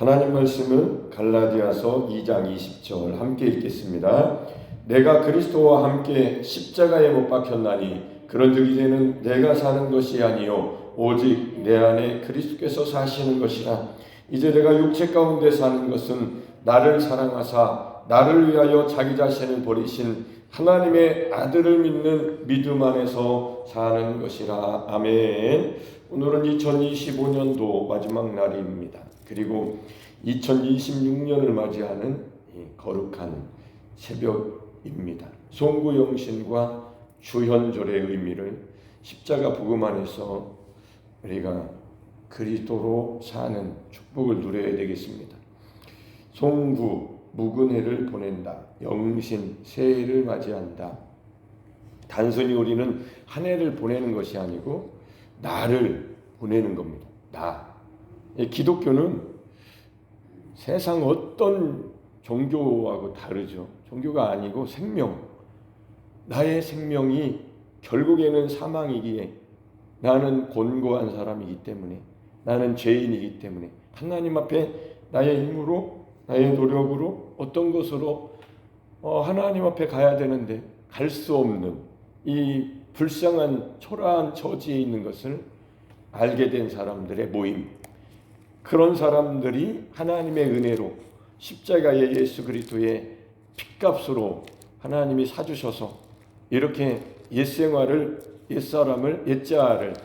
하나님 말씀은 갈라디아서 2장 20절 함께 읽겠습니다. 내가 그리스도와 함께 십자가에 못 박혔나니 그런즉 이제는 내가 사는 것이 아니요 오직 내 안에 그리스도께서 사시는 것이라. 이제 내가 육체 가운데 사는 것은 나를 사랑하사 나를 위하여 자기 자신을 버리신 하나님의 아들을 믿는 믿음 안에서 사는 것이라. 아멘. 오늘은 2025년도 마지막 날입니다. 그리고 2026년을 맞이하는 거룩한 새벽입니다. 송구영신과 주현절의 의미를 십자가 복음 안에서 우리가 그리스도로 사는 축복을 누려야 되겠습니다. 송구, 묵은 해를 보낸다. 영신, 새해를 맞이한다. 단순히 우리는 한 해를 보내는 것이 아니고 나를 보내는 겁니다. 나. 기독교는 세상 어떤 종교하고 다르죠. 종교가 아니고 생명. 나의 생명이 결국에는 사망이기에 나는 곤고한 사람이기 때문에, 나는 죄인이기 때문에 하나님 앞에 나의 힘으로, 나의 노력으로 어떤 것으로 하나님 앞에 가야 되는데 갈 수 없는 이 불쌍한 초라한 처지에 있는 것을 알게 된 사람들의 모임. 그런 사람들이 하나님의 은혜로 십자가의 예수 그리스도의 핏값으로 하나님이 사주셔서 이렇게 옛생활을, 옛사람을, 옛자아를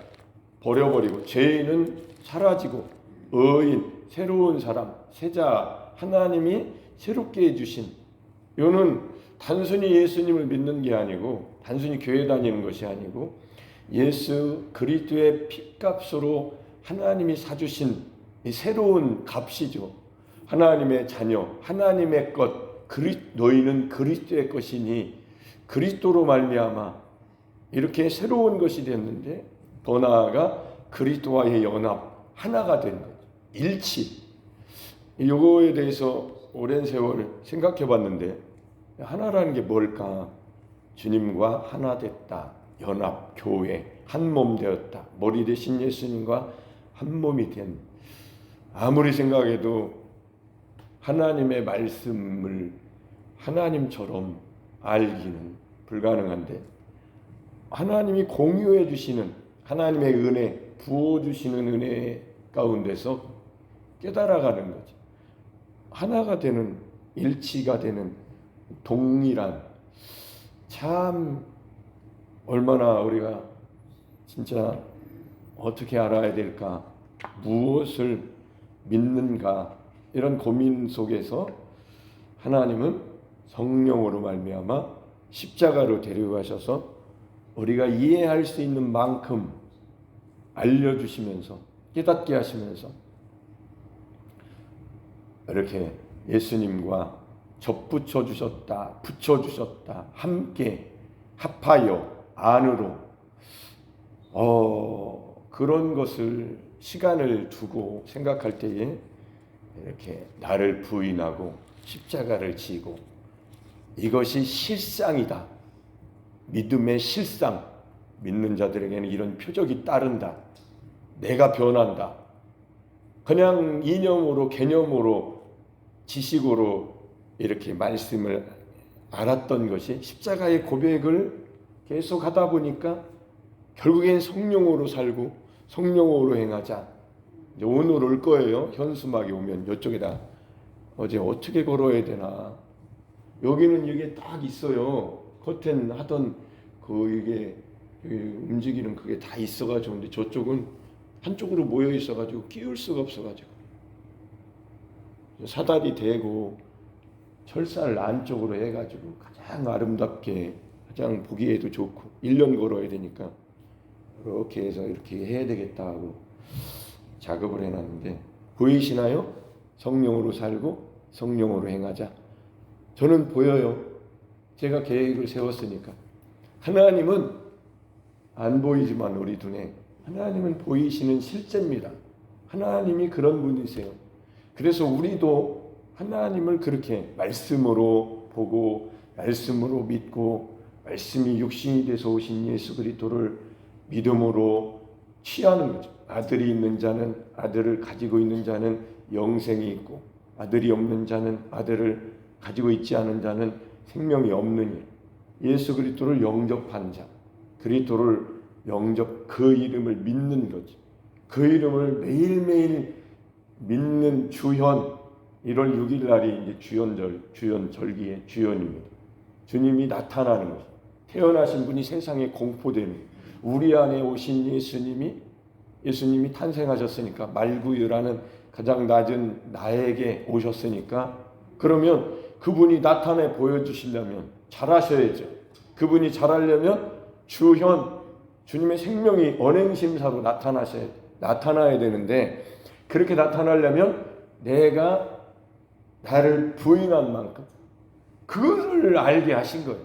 버려버리고 죄인은 사라지고 의인, 새로운 사람, 새자 하나님이 새롭게 해주신, 이거는 단순히 예수님을 믿는 게 아니고 단순히 교회 다니는 것이 아니고 예수 그리스도의 핏값으로 하나님이 사주신 이 새로운 값이죠. 하나님의 자녀, 하나님의 것, 너희는 그리스도의 것이니 그리스도로 말미암아 이렇게 새로운 것이 됐는데, 더 나아가 그리스도와의 연합, 하나가 된 것, 일치. 이거에 대해서 오랜 세월 생각해 봤는데 하나라는 게 뭘까? 주님과 하나 됐다. 연합, 교회, 한 몸 되었다. 머리 대신 예수님과 한 몸이 된. 아무리 생각해도 하나님의 말씀을 하나님처럼 알기는 불가능한데, 하나님이 공유해 주시는 하나님의 은혜, 부어 주시는 은혜 가운데서 깨달아가는 거죠. 하나가 되는, 일치가 되는 동일한, 참 얼마나 우리가 진짜 어떻게 알아야 될까, 무엇을 믿는가, 이런 고민 속에서 하나님은 성령으로 말미암아 십자가로 데려가셔서 우리가 이해할 수 있는 만큼 알려주시면서 깨닫게 하시면서 이렇게 예수님과 접붙여 주셨다, 붙여 주셨다, 함께 합하여 안으로 그런 것을 시간을 두고 생각할 때에 이렇게 나를 부인하고 십자가를 지고, 이것이 실상이다. 믿음의 실상. 믿는 자들에게는 이런 표적이 따른다. 내가 변한다. 그냥 이념으로, 개념으로, 지식으로 이렇게 말씀을 알았던 것이 십자가의 고백을 계속 하다 보니까 결국엔 성령으로 살고 성령으로 행하자. 이제 오늘 올 거예요. 현수막이 오면 이쪽에다 어제 어떻게 걸어야 되나. 여기는 이게 딱 있어요. 커튼 하던 이게 움직이는 그게 다 있어가지고, 근데 저쪽은 한쪽으로 모여 있어가지고 끼울 수가 없어가지고 사다리 대고 철사를 안쪽으로 해가지고 가장 아름답게, 가장 보기에도 좋고 1년 걸어야 되니까 이렇게 해서 이렇게 해야 되겠다 하고 작업을 해놨는데, 보이시나요? 성령으로 살고 성령으로 행하자. 저는 보여요. 제가 계획을 세웠으니까. 하나님은 안 보이지만 우리 눈에 하나님은 보이시는 실제입니다. 하나님이 그런 분이세요. 그래서 우리도 하나님을 그렇게 말씀으로 보고 말씀으로 믿고, 말씀이 육신이 돼서 오신 예수 그리스도를 믿음으로 취하는 거죠. 아들이 있는 자는, 아들을 가지고 있는 자는 영생이 있고 아들이 없는 자는 아들을 가지고 있지 않은 자는 생명이 없느니 예수 그리스도를 영접한 자, 그리스도를 그 이름을 믿는 거지. 그 이름을 매일매일 믿는 주현 1월 6일 날이 이제 주연절기의 주연입니다. 주님이 나타나는 것. 태어나신 분이 세상에 공포되는 우리 안에 오신 예수님이 탄생하셨으니까 말구유라는 가장 낮은 나에게 오셨으니까 그러면 그분이 나타내 보여주시려면 잘하셔야죠. 그분이 잘하려면 주님의 생명이 언행심사로 나타나야 되는데 그렇게 나타나려면 내가 나를 부인한 만큼 그거를 알게 하신 거예요.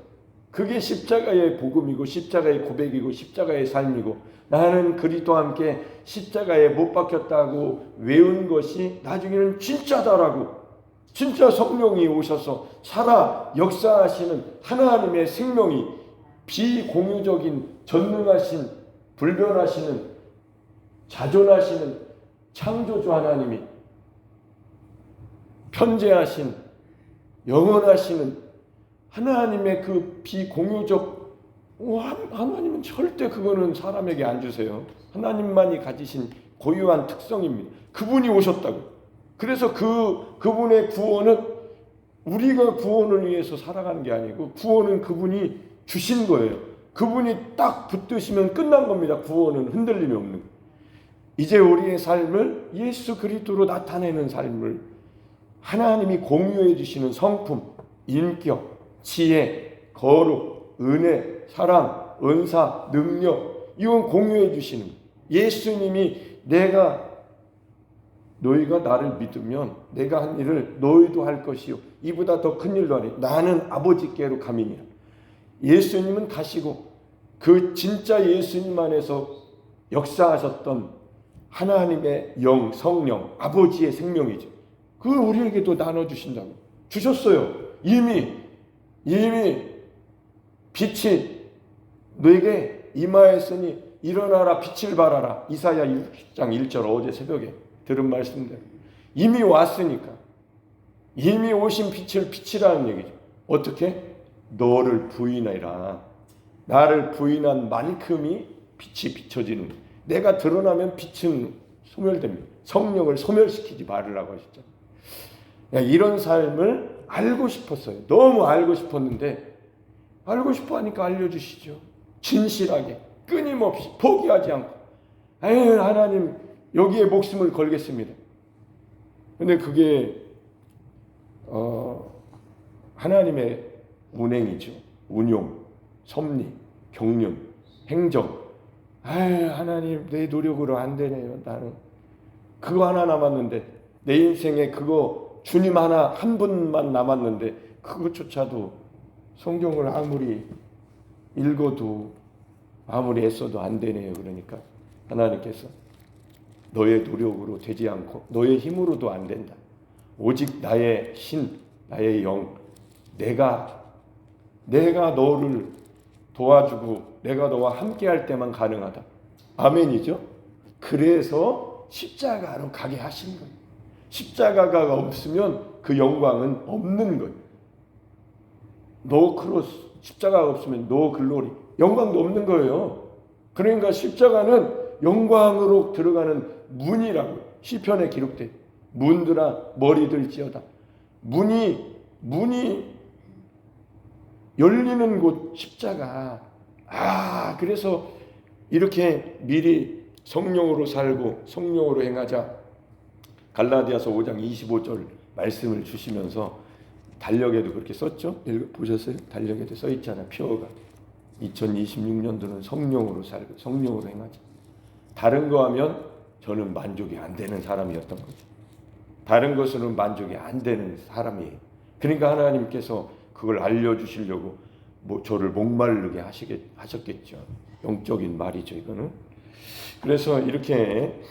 그게 십자가의 복음이고 십자가의 고백이고 십자가의 삶이고 나는 그리스도와 함께 십자가에 못 박혔다고 외운 것이 나중에는 진짜다라고 진짜 성령이 오셔서 살아 역사하시는 하나님의 생명이 비공유적인 전능하신 불변하시는 자존하시는 창조주 하나님이 편재하신 영원하시는 하나님의 그 비공유적 하나님은 절대 그거는 사람에게 안 주세요. 하나님만이 가지신 고유한 특성입니다. 그분이 오셨다고. 그래서 그분의 구원은 우리가 구원을 위해서 살아가는 게 아니고 구원은 그분이 주신 거예요. 그분이 딱 붙드시면 끝난 겁니다. 구원은 흔들림이 없는 거예요. 이제 우리의 삶을 예수 그리스도로 나타내는 삶을 하나님이 공유해 주시는 성품, 인격, 지혜, 거룩, 은혜, 사랑, 은사, 능력 이건 공유해 주시는 거예요. 예수님이 너희가 나를 믿으면 내가 한 일을 너희도 할 것이요 이보다 더 큰 일도 하리. 나는 아버지께로 가미니라. 예수님은 가시고 그 진짜 예수님 안에서 역사하셨던 하나님의 영, 성령, 아버지의 생명이죠. 그걸 우리에게도 나눠주신다고. 주셨어요. 이미 빛이 너에게 임하였으니 일어나라 빛을 발하라. 이사야 60장 1절 어제 새벽에 들은 말씀대로 이미 왔으니까 이미 오신 빛을 비치라는 얘기죠. 어떻게? 너를 부인하라. 나를 부인한 만큼이 빛이 비춰지는 거예요. 내가 드러나면 빛은 소멸됩니다. 성령을 소멸시키지 말으라고 하셨죠. 이런 삶을 알고 싶었어요. 너무 알고 싶었는데 알고 싶어 하니까 알려주시죠. 진실하게 끊임없이 포기하지 않고 하나님 여기에 목숨을 걸겠습니다. 근데 그게 하나님의 운행이죠. 운용, 섭리, 경륜, 행정. 하나님 내 노력으로 안 되네요. 나는 그거 하나 남았는데 내 인생에 그거 주님 한 분만 남았는데 그것조차도 성경을 아무리 읽어도 아무리 애써도 안 되네요. 그러니까 하나님께서 너의 노력으로 되지 않고 너의 힘으로도 안 된다. 오직 나의 신, 나의 영, 내가 너를 도와주고 내가 너와 함께할 때만 가능하다. 아멘이죠? 그래서 십자가로 가게 하신 거예요. 십자가가 없으면 그 영광은 없는 거예요. 노 크로스, 십자가가 없으면 노 글로리, 영광도 없는 거예요. 그러니까 십자가는 영광으로 들어가는 문이라고 시편에 기록돼. 문들아 머리 들지어다. 문이 열리는 곳 십자가. 그래서 이렇게 미리 성령으로 살고 성령으로 행하자. 갈라디아서 5장 25절 말씀을 주시면서 달력에도 그렇게 썼죠. 보셨어요? 달력에도 써 있잖아요. 표어가 2026년도는 성령으로 살고 성령으로 행하자. 다른 거 하면 저는 만족이 안 되는 사람이었던 거죠. 다른 것으로는 만족이 안 되는 사람이에요. 그러니까 하나님께서 그걸 알려주시려고 저를 목마르게 하셨겠죠. 영적인 말이죠, 이거는. 그래서 이렇게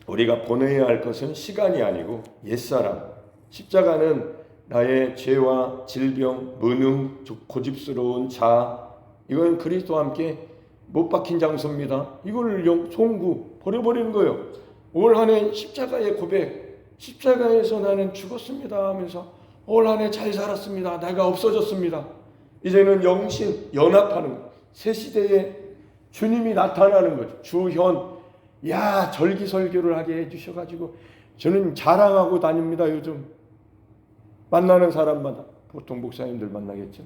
우리가 보내야 할 것은 시간이 아니고 옛사람. 십자가는 나의 죄와 질병, 무능, 고집스러운 자, 이건 그리스도와 함께 못 박힌 장소입니다. 이걸 송구 버려버리는 거예요. 올 한 해 십자가의 고백, 십자가에서 나는 죽었습니다 하면서 올 한 해 잘 살았습니다. 내가 없어졌습니다. 이제는 영신 연합하는 거. 새 시대에 주님이 나타나는 거죠. 주현 절기설교를 하게 해주셔가지고 저는 자랑하고 다닙니다. 요즘 만나는 사람마다 보통 목사님들 만나겠죠.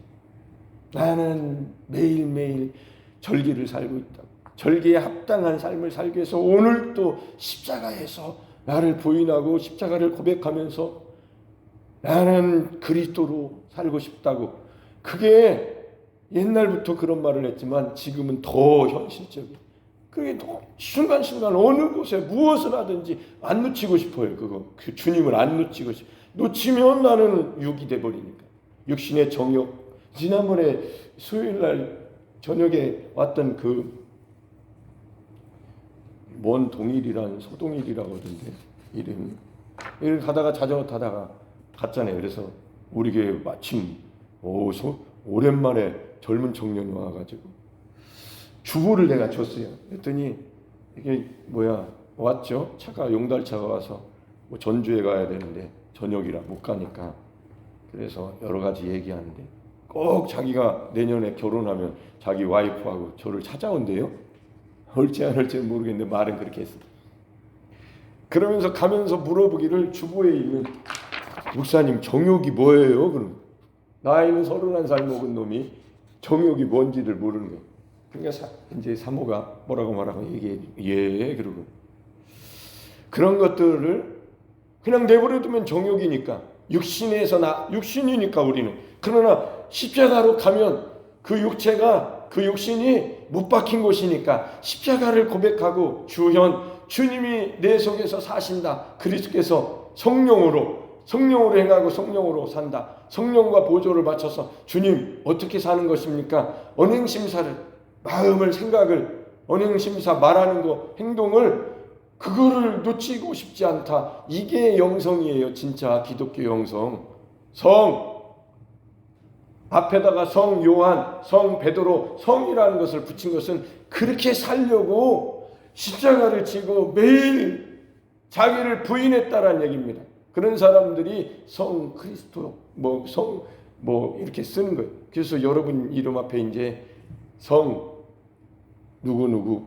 나는 매일매일 절기를 살고 있다. 절기에 합당한 삶을 살기 위해서 오늘 또 십자가에서 나를 부인하고 십자가를 고백하면서 나는 그리스도로 살고 싶다고. 그게 옛날부터 그런 말을 했지만 지금은 더 현실적이에요. 그게 더 순간순간 어느 곳에 무엇을 하든지 안 놓치고 싶어요. 그 주님을 안 놓치고 싶어요. 놓치면 나는 육이 돼버리니까. 육신의 정욕. 지난번에 수요일날 저녁에 왔던 먼 동일이란 서동일이라고 하던데 이름이. 이를 가다가 자전거 타다가 갔잖아요. 그래서 우리 교회 마침 오랜만에 젊은 청년이 와가지고 주보를 내가 줬어요. 그랬더니 이게 왔죠. 차가 용달차가 와서 전주에 가야 되는데 저녁이라 못 가니까. 그래서 여러 가지 얘기하는데 꼭 자기가 내년에 결혼하면 자기 와이프하고 저를 찾아온대요. 올지 안 올지 모르겠는데 말은 그렇게 했어요. 그러면서 가면서 물어보기를 주보에 있는 목사님 정욕이 뭐예요? 그럼 나이는 31살 먹은 놈이 정욕이 뭔지를 모르는 거예요. 그러니까 이제 사모가 뭐라고 말하고 얘기해. 그러고 그런 것들을 그냥 내버려두면 정욕이니까 육신이니까 우리는. 그러나 십자가로 가면 그 육체가 그 육신이 못 박힌 곳이니까 십자가를 고백하고 주님이 내 속에서 사신다. 그리스도께서 성령으로 행하고 성령으로 산다. 성령과 보조를 맞춰서 주님 어떻게 사는 것입니까? 언행심사를 마음을 생각을 언행심사 말하는 거 행동을 그거를 놓치고 싶지 않다. 이게 영성이에요. 진짜 기독교 영성. 성 앞에다가 성 요한, 성 베드로, 성이라는 것을 붙인 것은 그렇게 살려고 십자가를 지고 매일 자기를 부인했다라는 얘기입니다. 그런 사람들이 성 그리스도 이렇게 쓰는 거예요. 그래서 여러분 이름 앞에 이제 성 누구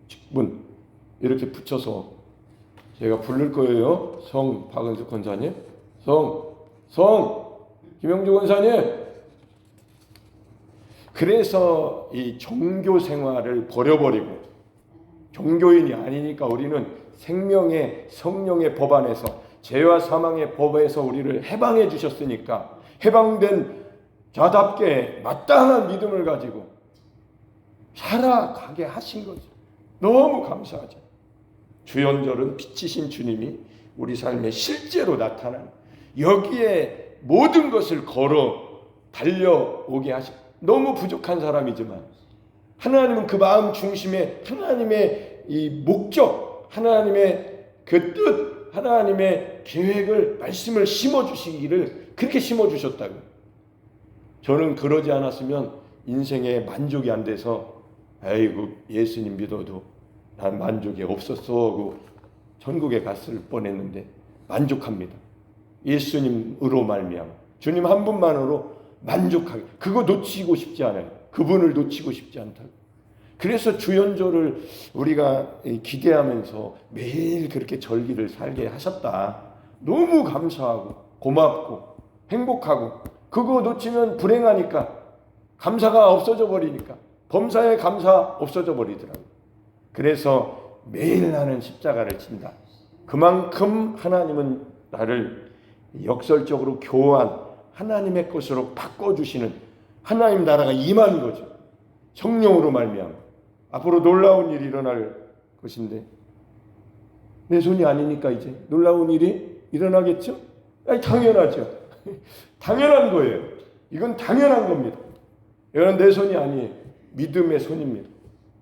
직분 이렇게 붙여서 제가 부를 거예요. 성 박은숙 권사님, 성 김영주 권사님. 그래서 이 종교 생활을 버려버리고 종교인이 아니니까 우리는 생명의 성령의 법 안에서 죄와 사망의 법에서 우리를 해방해 주셨으니까 해방된 자답게 마땅한 믿음을 가지고 살아가게 하신 거죠. 너무 감사하죠. 주연절은 빛이신 주님이 우리 삶에 실제로 나타나는 여기에 모든 것을 걸어 달려오게 하신 너무 부족한 사람이지만 하나님은 그 마음 중심에 하나님의 이 목적, 하나님의 그 뜻, 하나님의 계획을 말씀을 심어주시기를 그렇게 심어주셨다고. 저는 그러지 않았으면 인생에 만족이 안 돼서 아이고 예수님 믿어도 난 만족이 없었어 하고 천국에 갔을 뻔했는데 만족합니다. 예수님으로 말미암아 주님 한 분만으로 만족하게. 그거 놓치고 싶지 않아요. 그분을 놓치고 싶지 않다고. 그래서 주연절을 우리가 기대하면서 매일 그렇게 절기를 살게 하셨다. 너무 감사하고 고맙고 행복하고 그거 놓치면 불행하니까 감사가 없어져 버리니까 범사에 감사 없어져 버리더라고요. 그래서 매일 나는 십자가를 친다. 그만큼 하나님은 나를 역설적으로 교환 하나님의 것으로 바꿔주시는 하나님 나라가 임한 거죠. 성령으로 말미암아 앞으로 놀라운 일이 일어날 것인데 내 손이 아니니까 이제 놀라운 일이 일어나겠죠? 아니, 당연하죠. 당연한 거예요. 이건 당연한 겁니다. 이건 내 손이 아니에요. 믿음의 손입니다.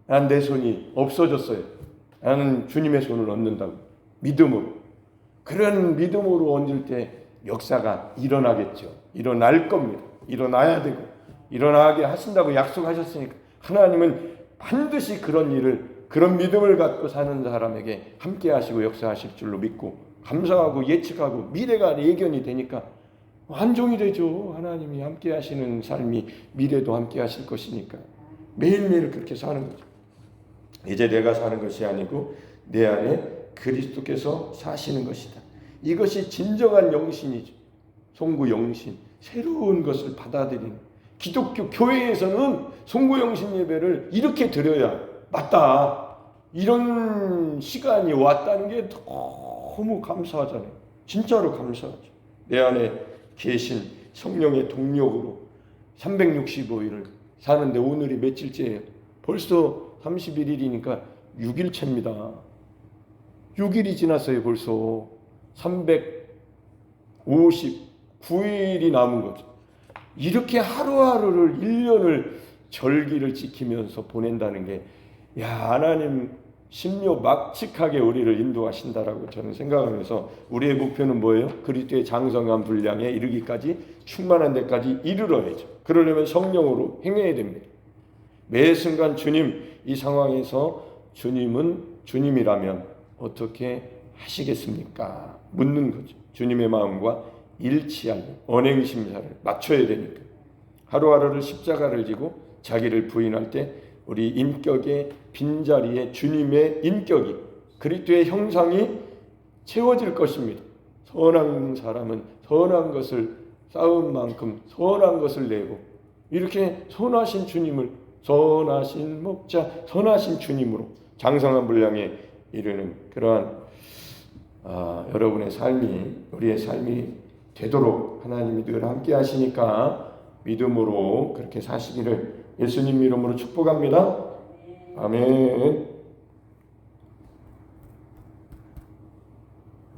난 내 손이 없어졌어요. 나는 주님의 손을 얻는다고. 믿음으로. 그런 믿음으로 얹을 때 역사가 일어나겠죠. 일어날 겁니다. 일어나야 되고 일어나게 하신다고 약속하셨으니까 하나님은 반드시 그런 일을 그런 믿음을 갖고 사는 사람에게 함께 하시고 역사하실 줄로 믿고 감사하고 예측하고 미래가 예견이 되니까 안정이 되죠. 하나님이 함께 하시는 삶이 미래도 함께 하실 것이니까 매일매일 그렇게 사는 거죠. 이제 내가 사는 것이 아니고 내 안에 그리스도께서 사시는 것이다. 이것이 진정한 영신이죠. 송구 영신, 새로운 것을 받아들이는. 기독교 교회에서는 송구 영신 예배를 이렇게 드려야 맞다. 이런 시간이 왔다는 게 너무 감사하잖아요. 진짜로 감사하죠. 내 안에 계신 성령의 동력으로 365일을 사는데 오늘이 며칠째예요? 벌써 31일이니까 6일째입니다. 6일이 지났어요. 벌써 359일이 남은 거죠. 이렇게 하루하루를 1년을 절기를 지키면서 보낸다는 게 하나님 심려 막측하게 우리를 인도하신다라고 저는 생각하면서 우리의 목표는 뭐예요? 그리스도의 장성한 분량에 이르기까지 충만한 데까지 이르러야죠. 그러려면 성령으로 행해야 됩니다. 매 순간 주님, 이 상황에서 주님은 주님이라면 어떻게 하시겠습니까? 묻는 거죠. 주님의 마음과 일치하는 언행심사를 맞춰야 되니까. 하루하루를 십자가를 지고 자기를 부인할 때 우리 인격의 빈자리에 주님의 인격이 그리스도의 형상이 채워질 것입니다. 선한 사람은 선한 것을 쌓은 만큼 선한 것을 내고 이렇게 선하신 주님을 선하신 목자 선하신 주님으로 장성한 분량에 이르는 그러한 여러분의 삶이 우리의 삶이 되도록 하나님이 늘 함께 하시니까 믿음으로 그렇게 사시기를 예수님 이름으로 축복합니다. 아멘.